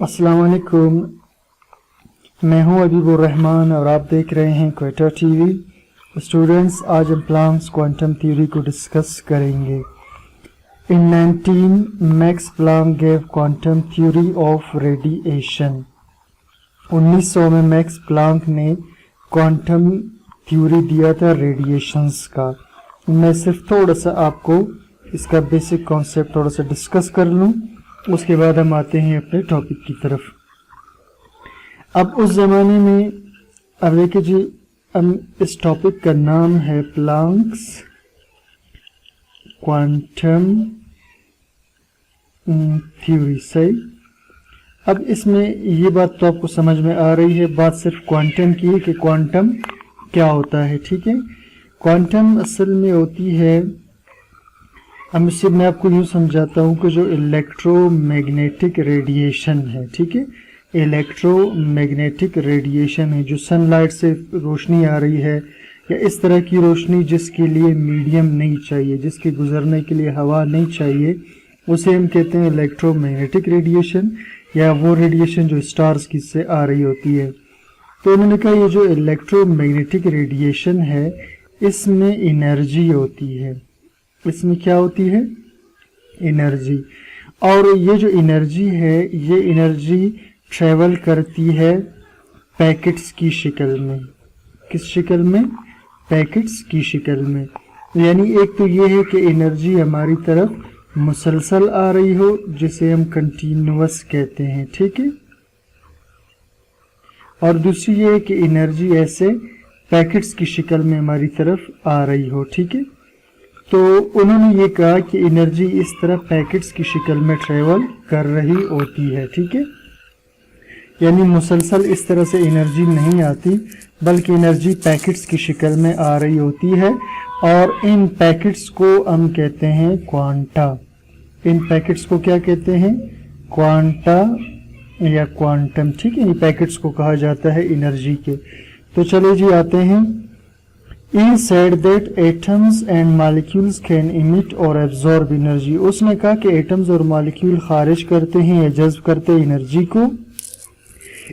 अस्सलाम वालेकुम। मैं हूं अबीबुर रहमान और आप देख रहे हैं क्वेटा टीवी। स्टूडेंट्स, आज हम प्लांक्स क्वांटम थ्योरी को डिस्कस करेंगे। इन 19 max Planck gave quantum theory of radiation. 1900 में मैक्स प्लांक ने क्वांटम थ्योरी दिया था रेडिएशंस का। मैं सिर्फ थोड़ा सा आपको इसका बेसिक कॉन्सेप्ट थोड़ा सा डिस्कस कर लूं, उसके बाद हम आते हैं अपने टॉपिक की तरफ। अब उस ज़माने में, अब देखिए जी, हम इस टॉपिक का नाम है प्लांक्स क्वांटम थ्योरी। सही। अब इसमें ये बात तो आपको समझ में आ रही है, बात सिर्फ क्वांटम की है कि क्वांटम क्या होता है। ठीक है, क्वांटम असल में होती है, अब इससे मैं आपको यूँ समझाता हूँ कि जो इलेक्ट्रोमैग्नेटिक रेडिएशन है, ठीक है, इलेक्ट्रोमैग्नेटिक रेडिएशन है, जो सनलाइट से रोशनी आ रही है या इस तरह की रोशनी जिसके लिए मीडियम नहीं चाहिए, जिसके गुजरने के लिए हवा नहीं चाहिए, उसे हम कहते हैं इलेक्ट्रोमैग्नेटिक रेडिएशन, या वो रेडिएशन जो स्टार्स की से आ रही होती है। तो उन्होंने कहा ये जो इलेक्ट्रोमैग्नेटिक रेडिएशन है इसमें एनर्जी होती है। इसमें क्या होती है? एनर्जी। और ये जो एनर्जी है, ये एनर्जी ट्रेवल करती है पैकेट्स की शक्ल में। किस शक्ल में? पैकेट्स की शक्ल में। यानी एक तो ये है कि एनर्जी हमारी तरफ मुसलसल आ रही हो, जिसे हम कंटिन्यूअस कहते हैं। ठीक है, और दूसरी ये है कि एनर्जी ऐसे पैकेट्स की शक्ल में हमारी तरफ आ रही हो। ठीक है, तो उन्होंने ये कहा कि एनर्जी इस तरह पैकेट्स की शक्ल में ट्रेवल कर रही होती है। ठीक है, यानी मुसलसल इस तरह से एनर्जी नहीं आती, बल्कि एनर्जी पैकेट्स की शक्ल में आ रही होती है, और इन पैकेट्स को हम कहते हैं क्वांटा। इन पैकेट्स को क्या कहते हैं? क्वांटा या क्वांटम। ठीक है, इन पैकेट्स को कहा जाता है एनर्जी के। तो चलिए जी आते हैं। He said that atoms and molecules can emit or absorb energy. उसने कहा कि एटम्स और मॉलिक्यूल खारिज करते हैं या जज्ब करते हैं एनर्जी को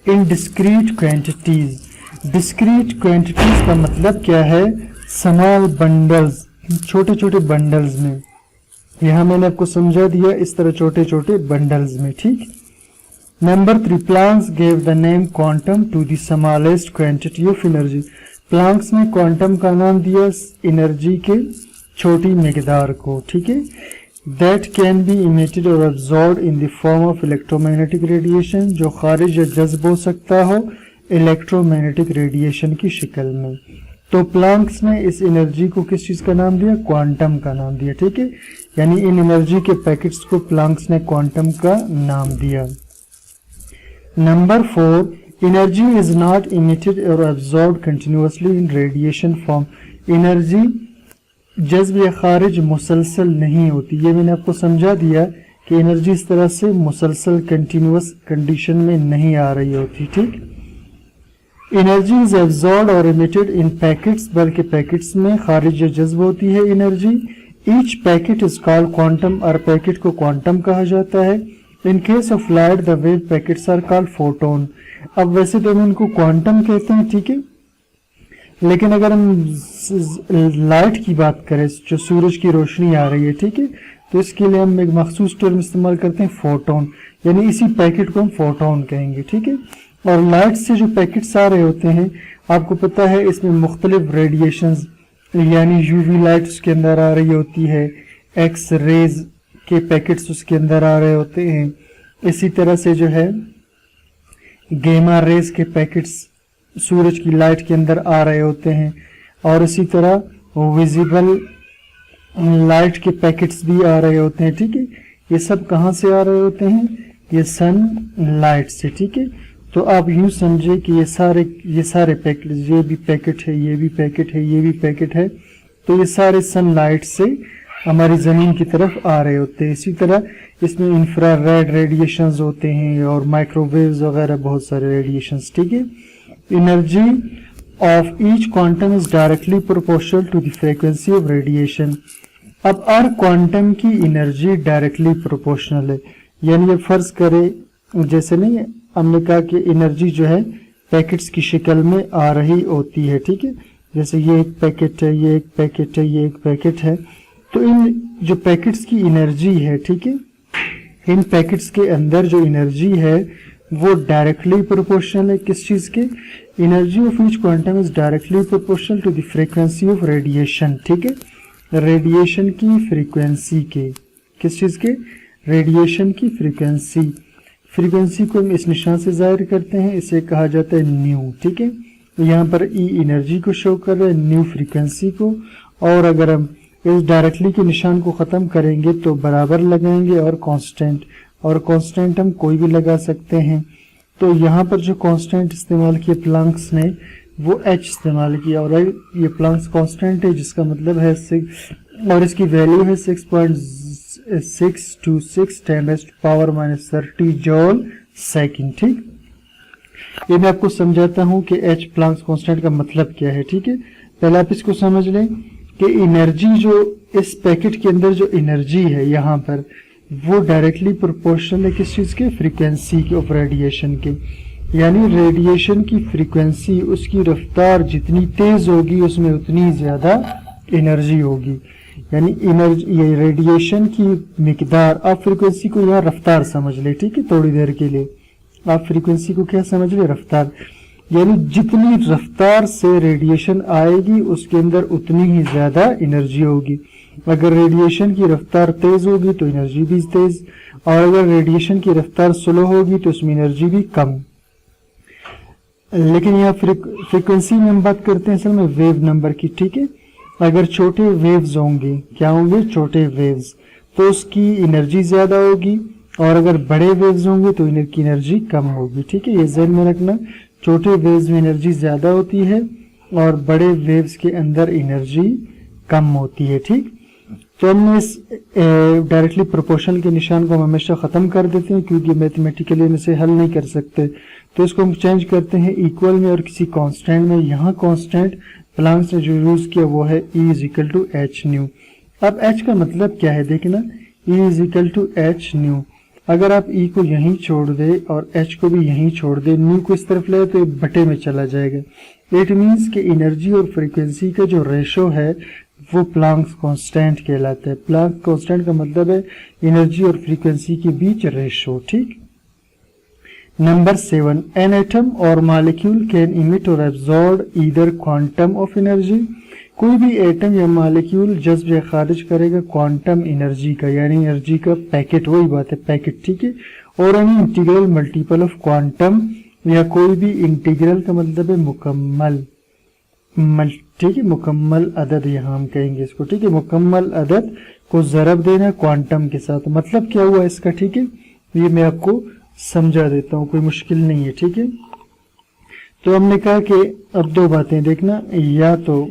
in discrete quantities. Discrete quantities का मतलब क्या है? स्मॉल बंडल्स, छोटे छोटे बंडल्स में। यहाँ मैंने आपको समझा दिया, इस तरह छोटे छोटे बंडल्स में। ठीक। Number 3, Planck's gave the name quantum to the smallest quantity of energy. Planck's ने क्वांटम का नाम दिया एनर्जी के छोटी मिकदार को। ठीक है, दैट कैन बी इमिटेड और absorbed in the form of electromagnetic radiation, जो खारिज या जज्ब हो सकता हो इलेक्ट्रोमैग्नेटिक रेडिएशन की शक्ल में। तो प्लांक्स ने इस एनर्जी को किस चीज का नाम दिया? क्वांटम का नाम दिया। ठीक है, यानी इन एनर्जी के पैकेट्स को प्लांक्स ने क्वांटम का नाम दिया। Number 4, energy is not emitted or absorbed continuously in radiation form. Energy जज्ब या खारिज मुसलसल नहीं होती। ये मैंने आपको समझा दिया कि एनर्जी इस तरह से मुसलसल कंटिन्यूअस कंडीशन में नहीं आ रही होती। ठीक। एनर्जी इज एब्जॉर्ब्ड और इमिटेड इन पैकेट्स, बल्कि पैकेट्स में खारिज या जज्ब होती है एनर्जी। Each packet is called quantum, और पैकेट को क्वांटम कहा जाता है। In case of light the wave packets are called photon. अब वैसे तो हम इनको क्वांटम कहते हैं, ठीक है, लेकिन अगर हम लाइट की बात करें, जो सूरज की रोशनी आ रही है, ठीक है, तो इसके लिए हम एक मखसूस टर्म इस्तेमाल करते हैं फोटोन, यानी इसी पैकेट को हम फोटोन कहेंगे। ठीक है, और लाइट से जो पैकेट्स आ रहे होते हैं, आपको पता है इसमें मुख्तलिफ रेडिएशंस, यानी यूवी लाइट उसके अंदर आ रही होती है, एक्स रेज के पैकेट्स उसके अंदर आ रहे होते हैं, इसी तरह से जो है गेमा रेज के पैकेट्स सूरज की लाइट के अंदर आ रहे होते हैं, और इसी तरह विजिबल लाइट के पैकेट्स भी आ रहे होते हैं। ठीक है, ये सब कहाँ से आ रहे होते हैं? ये सन लाइट से। ठीक है, तो आप यूं समझे कि ये सारे पैकेट, ये भी पैकेट है, ये भी पैकेट है, ये भी पैकेट है, तो ये सारे सन लाइट से हमारी जमीन की तरफ आ रहे होते हैं। इसी तरह इसमें इंफ्रारेड रेडिएशंस होते हैं और माइक्रोवेव्स वगैरह बहुत सारे रेडिएशंस। ठीक है, energy of each quantum is directly proportional to the frequency of radiation. अब हर क्वांटम की एनर्जी डायरेक्टली प्रोपोर्शनल है, यानी ये फर्ज करें जैसे नहीं, हमने कहा कि एनर्जी जो है पैकेट्स की शक्ल में आ रही होती है, ठीक है। जैसे ये एक पैकेट है, ये एक पैकेट है, ये एक पैकेट है, तो इन जो पैकेट्स की एनर्जी है, ठीक है, इन पैकेट्स के अंदर जो एनर्जी है वो डायरेक्टली प्रोपोर्शनल है किस चीज के, energy of each quantum is directly proportional to the frequency of radiation, ठीक है, रेडिएशन की फ्रीक्वेंसी के, किस चीज के, रेडिएशन की फ्रीक्वेंसी। फ्रीक्वेंसी को हम इस निशान से जाहिर करते हैं, इसे कहा जाता है न्यू, ठीक है। यहाँ पर ई एनर्जी को शो कर रहे हैं, न्यू फ्रीक्वेंसी को, और अगर हम इस डायरेक्टली के निशान को खत्म करेंगे तो बराबर लगाएंगे और कांस्टेंट हम कोई भी लगा सकते हैं। तो यहाँ पर जो कांस्टेंट इस्तेमाल किया प्लांक्स ने वो h इस्तेमाल किया, और ये प्लांक्स कांस्टेंट है जिसका मतलब है 6, और इसकी वैल्यू है 6.626 10⁻⁻30 जूल सेकंड, ठीक। ये मैं आपको समझाता हूँ कि h प्लांक्स कांस्टेंट का मतलब क्या है, ठीक है। पहले आप इसको समझ लें कि एनर्जी जो इस पैकेट के अंदर जो एनर्जी है यहाँ पर वो डायरेक्टली प्रोपोर्शनल है किस चीज के, फ्रीक्वेंसी के ऑफ रेडिएशन के, यानी रेडिएशन की फ्रीक्वेंसी, उसकी रफ्तार जितनी तेज होगी उसमें उतनी ज्यादा एनर्जी होगी, यानी एनर्जी, ये रेडिएशन की मिकदार। आप फ्रीक्वेंसी को यहाँ रफ्तार समझ ले, ठीक है, थोड़ी देर के लिए आप फ्रीक्वेंसी को क्या समझ ले, रफ्तार, यानी जितनी रफ्तार से रेडिएशन आएगी उसके अंदर उतनी ही ज्यादा एनर्जी होगी। अगर रेडिएशन की रफ्तार तेज होगी तो एनर्जी भी तेज, और अगर रेडिएशन की रफ्तार स्लो होगी तो उसमें एनर्जी भी कम। लेकिन यहाँ फ्रीक्वेंसी में हम बात करते हैं असल में वेव नंबर की, ठीक है। अगर छोटे वेव्स होंगे, क्या होंगे, छोटे वेव्स, तो उसकी एनर्जी ज्यादा होगी, और अगर बड़े वेव्स होंगे तो इनकी एनर्जी कम होगी, ठीक है। ये ध्यान में रखना, छोटे वेव्स में एनर्जी ज्यादा होती है और बड़े वेव्स के अंदर एनर्जी कम होती है, ठीक। तो हमने इस डायरेक्टली प्रोपोर्शनल के निशान को हम हमेशा खत्म कर देते हैं क्योंकि मैथमेटिकली इसे हल नहीं कर सकते, तो इसको हम चेंज करते हैं इक्वल में और किसी कांस्टेंट में। यहाँ कांस्टेंट प्लांक्स ने जो यूज किया वो है E = h न्यू। अब h का मतलब क्या है, देखना, E = h न्यू। अगर आप E को यहीं छोड़ दे और h को भी यहीं छोड़ दे, न्यू को इस तरफ ले तो ये बटे में चला जाएगा। इट मीन्स कि एनर्जी और फ्रीक्वेंसी का जो रेशो है वो प्लांक्स कांस्टेंट कहलाता है। प्लांक्स कांस्टेंट का मतलब है एनर्जी और फ्रीक्वेंसी के बीच रेशो, ठीक। नंबर 7, एन एटम और मॉलिक्यूल कैन इमिट और absorb either quantum of energy. कोई भी एटम या मॉलिक्यूल जज्ब या खारिज करेगा क्वांटम एनर्जी का, यानी एनर्जी का पैकेट, वही बात है पैकेट, ठीक है। और any integral multiple of quantum, या कोई भी इंटीग्रल का मतलब है मुकम्मल, ठीक है, मुकम्मल अदद यहाँ हम कहेंगे इसको, ठीक है। मुकम्मल अदद को ज़रब देना क्वांटम के साथ, मतलब क्या हुआ इसका, ठीक है, ये मैं आपको समझा देता हूँ, कोई मुश्किल नहीं है, ठीक है। तो हमने कहा कि अब दो बातें देखना, या तो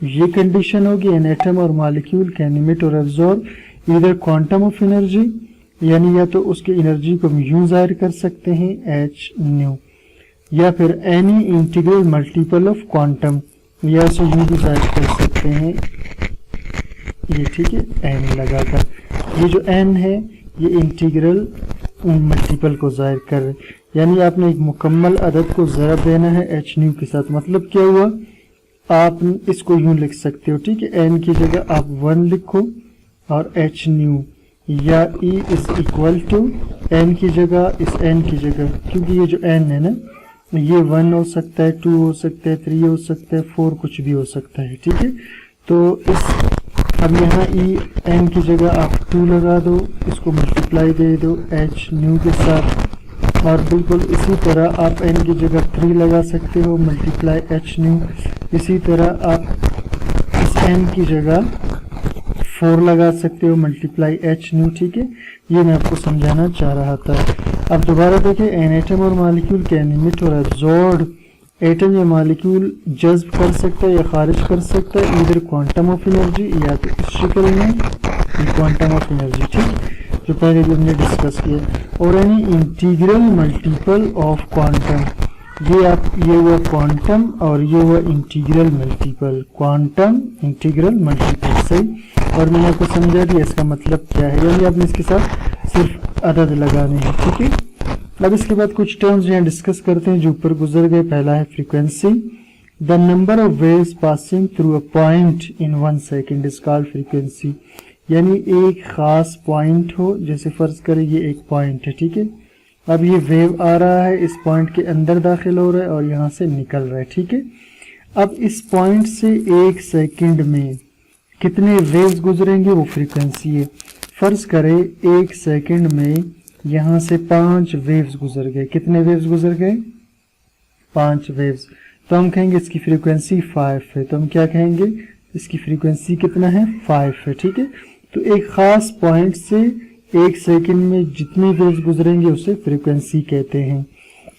ये कंडीशन होगी एन एटम और मॉलिक्यूल कैन इमिट और absorb either quantum of energy, यानी या तो उसकी एनर्जी को हम यूं जाहिर कर सकते हैं h न्यू, या फिर any integral multiple of quantum, या इसे यूं भी जाहिर कर सकते हैं ये, ठीक है, n लगाकर। ये जो n है ये इंटीग्रल मल्टीपल को जाहिर कर रहे, यानी आपने एक मुकम्मल अदद को ज़रब देना है h न्यू के साथ। मतलब क्या हुआ, आप इसको यूं लिख सकते हो, ठीक है, n की जगह आप 1 लिखो और h न्यू, या E = n की जगह, इस n की जगह, क्योंकि ये जो n है ना ये 1 हो सकता है, 2 हो सकता है, 3 हो सकता है, 4 कुछ भी हो सकता है, ठीक है। तो इस अब यहाँ n की जगह आप 2 लगा दो, इसको मल्टीप्लाई दे दो h न्यू के साथ, और बिल्कुल इसी तरह आप n की जगह 3 लगा सकते हो, मल्टीप्लाई h न्यू। इसी तरह आप इस n की जगह 4 लगा सकते हो, मल्टीप्लाई h न्यू, ठीक है। ये मैं आपको समझाना चाह रहा था। अब दोबारा देखें, एन एटम और मॉलिक्यूल कैन इमिट और एब्जॉर्ब, एटम या मॉलिक्यूल जज्ब कर सकता है या खारिज कर सकता है इधर क्वांटम ऑफ एनर्जी, या तो इस शक्ल में क्वांटम ऑफ एनर्जी, ठीक, जो पहले भी हमने डिस्कस किया। और any integral multiple of quantum, ये हुआ क्वांटम और ये हुआ integral multiple, quantum integral multiple, सही। और मैंने आपको समझा दिया इसका मतलब क्या है, यानी आपने इसके साथ सिर्फ अदद लगाने हैं, ठीक है। अब इसके बाद कुछ टर्म्स यहाँ डिस्कस करते हैं जो ऊपर गुजर गए। पहला है frequency. The number of waves passing through a point in 1 second is called frequency. यानी एक खास पॉइंट हो, जैसे फर्ज करें ये एक पॉइंट है, ठीक है। अब ये वेव आ रहा है, इस पॉइंट के अंदर दाखिल हो रहा है और यहाँ से निकल रहा है, ठीक है। अब इस पॉइंट से 1 सेकंड में कितने वेव्स गुजरेंगे वो फ्रीक्वेंसी है। फर्ज करें 1 सेकंड में यहाँ से 5 वेव्स गुजर गए। कितने वेव्स गुजर गए? 5 वेव्स। तो हम कहेंगे इसकी फ्रीक्वेंसी 5 है। तो हम क्या कहेंगे? इसकी फ्रीक्वेंसी कितना है? 5 है, ठीक है। तो एक खास पॉइंट से 1 सेकंड में जितनी वेव्स गुजरेंगे उसे फ्रीक्वेंसी कहते हैं।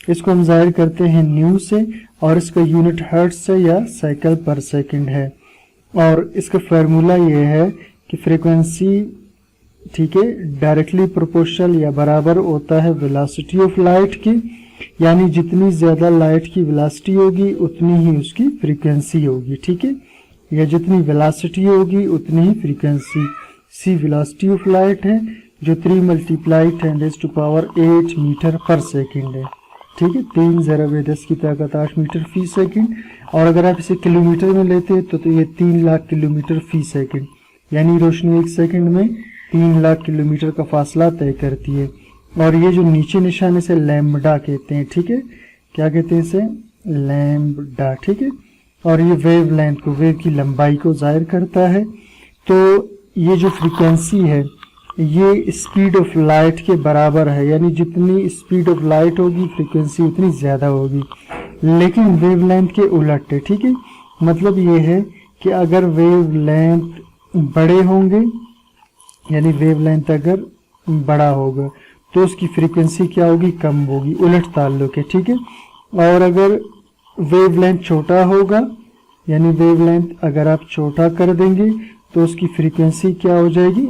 इसको हम जाहिर करते हैं न्यू से और इसका यूनिट हर्ट्ज से या साइकिल पर सेकंड है। और इसका फार्मूला ये है कि फ्रीक्वेंसी, ठीक है, डायरेक्टली प्रोपोर्शनल या बराबर होता है वेलोसिटी ऑफ लाइट की। यानी जितनी ज्यादा लाइट की वेलोसिटी होगी उतनी ही उसकी फ्रीक्वेंसी होगी, ठीक है। या जितनी वेलोसिटी होगी उतनी ही frequency. C velocity of light है जो 3 मल्टीप्लाई 10⁸ मीटर पर सेकंड है, ठीक है। 3 ज़रब 10 की ताकत 8 मीटर फी सेकंड। और अगर आप इसे किलोमीटर में लेते हैं तो ये 3 लाख किलोमीटर फी सेकंड। यानी रोशनी 1 सेकंड में 3 लाख किलोमीटर का फासला तय करती है। और ये जो नीचे निशान इसे लैम्बडा कहते हैं, ठीक है। क्या कहते हैं इसे? लैम्बडा, ठीक है। और ये वेव लेंथ को, वेव की लंबाई को जाहिर करता है। तो ये जो फ्रीक्वेंसी है ये स्पीड ऑफ लाइट के बराबर है। यानी जितनी स्पीड ऑफ लाइट होगी फ्रीक्वेंसी उतनी ज्यादा होगी। लेकिन वेव लेंथ के उलट है, ठीक है। मतलब ये है कि अगर वेव लेंथ बड़े होंगे, यानी वेव लेंथ अगर बड़ा होगा तो उसकी फ्रीक्वेंसी क्या होगी? कम होगी। उलट ताल्लुक है, ठीक है। और अगर वेव लेंथ छोटा होगा, यानी वेव लेंथ अगर आप छोटा कर देंगे तो उसकी फ्रीक्वेंसी क्या हो जाएगी?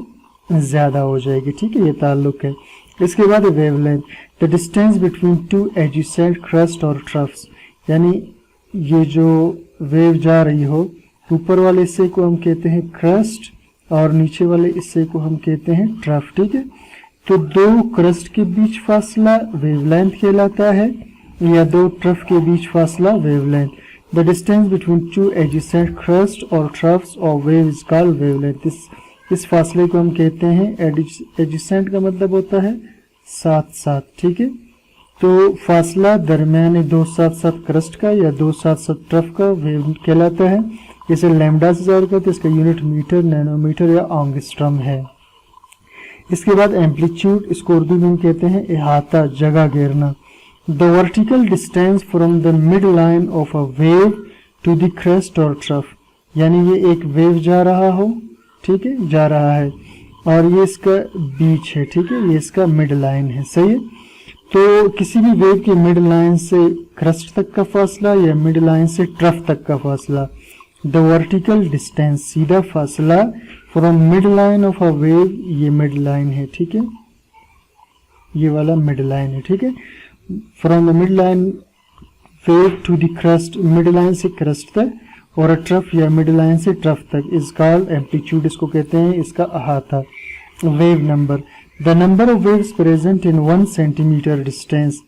ज्यादा हो जाएगी, ठीक है। ये ताल्लुक है। इसके बाद wave length, the distance between 2 adjacent crust और ट्रफ्स। यानी ये जो वेव जा रही हो, ऊपर वाले हिस्से को हम कहते हैं क्रस्ट और नीचे वाले हिस्से को हम कहते हैं ट्रफ, ठीक है। तो 2 क्रस्ट के बीच फासला वेवलेंथ कहलाता है या 2 ट्रफ के बीच फासला wavelength. The distance between 2 adjacent crust और ट्रफ्स और वेव इज कॉल्ड वेवलेंथ। इस फासले को हम कहते हैं एडजेसेंट का मतलब होता है साथ साथ, ठीक है। तो फासला दरमियान 2 साथ साथ क्रस्ट का या 2 साथ साथ ट्रफ का वेव कहलाता है। इसे लैम्बडा से जाहिर करते हैं। इसका यूनिट मीटर, नैनोमीटर या एंगस्ट्रम है। इसके बाद एम्पलीट्यूड, इसको उर्दू में कहते हैं इहाता, जगह घेरना। The vertical distance from the mid line of a wave to the crest और ट्रफ। यानी ये एक वेव जा रहा हो, ठीक है, जा रहा है और ये इसका बीच है, ठीक है, ये इसका मिड लाइन है, सही है। तो किसी भी वेव के मिड लाइन से क्रस्ट तक का फासला या मिड लाइन से ट्रफ तक का फासला, द वर्टिकल डिस्टेंस, सीधा फासला from mid line of a wave, ये मिड लाइन है, ठीक है, ये वाला मिड लाइन है, ठीक है। From the mid line wave to the crest, mid line से क्रस्ट तक, और अ ट्रफ या मिड लाइन से ट्रफ तक इज कॉल्ड एम्पलीट्यूड, इसको कहते हैं इसका अहाता। Wave number, the number of waves present in 1 centimetre distance.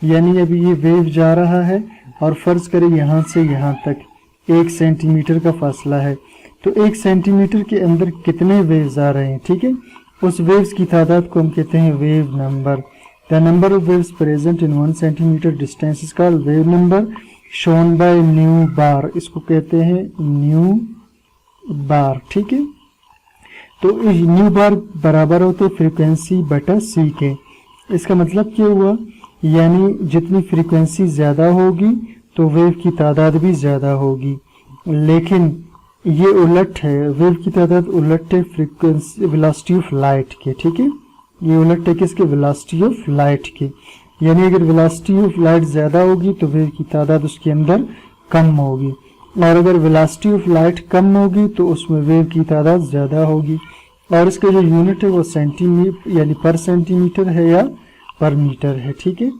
यानी अभी ये वेव जा रहा है और फर्ज करें यहाँ से यहाँ तक 1 सेंटीमीटर का फासला है, तो 1 सेंटीमीटर के अंदर कितने वेव्स आ रहे हैं, ठीक है। उस वेव्स की तादाद को हम कहते हैं wave number. The number of waves present in 1 centimetre distance is called wave number, shown by nu bar, इसको कहते हैं न्यू बार, ठीक है। तो न्यू बार बराबर होते फ्रीक्वेंसी बटा सी के। इसका मतलब क्या हुआ? यानी जितनी फ्रीक्वेंसी ज्यादा होगी तो वेव की तादाद भी ज्यादा होगी। लेकिन ये उलट है, वेव की तादाद उलट है फ्रीक्वेंसी वेलोसिटी ऑफ लाइट के, ठीक है। ये उलट है किसके? वेलोसिटी ऑफ लाइट के। यानी अगर वेलोसिटी ऑफ लाइट ज्यादा होगी तो वेव की तादाद उसके अंदर कम होगी, और अगर वेलोसिटी ऑफ लाइट कम होगी तो उसमें वेव की तादाद ज्यादा होगी। और इसका जो यूनिट है वो सेंटीमीटर यानी पर सेंटीमीटर है या पर मीटर है, ठीक है।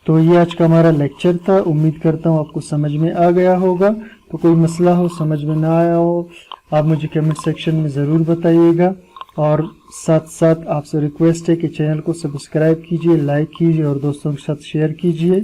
तो ये आज का हमारा लेक्चर था। उम्मीद करता हूँ आपको समझ में आ गया होगा। तो कोई मसला हो, समझ में ना आया हो, आप मुझे कमेंट सेक्शन में ज़रूर बताइएगा। और साथ साथ आपसे रिक्वेस्ट है कि चैनल को सब्सक्राइब कीजिए, लाइक कीजिए और दोस्तों के साथ शेयर कीजिए।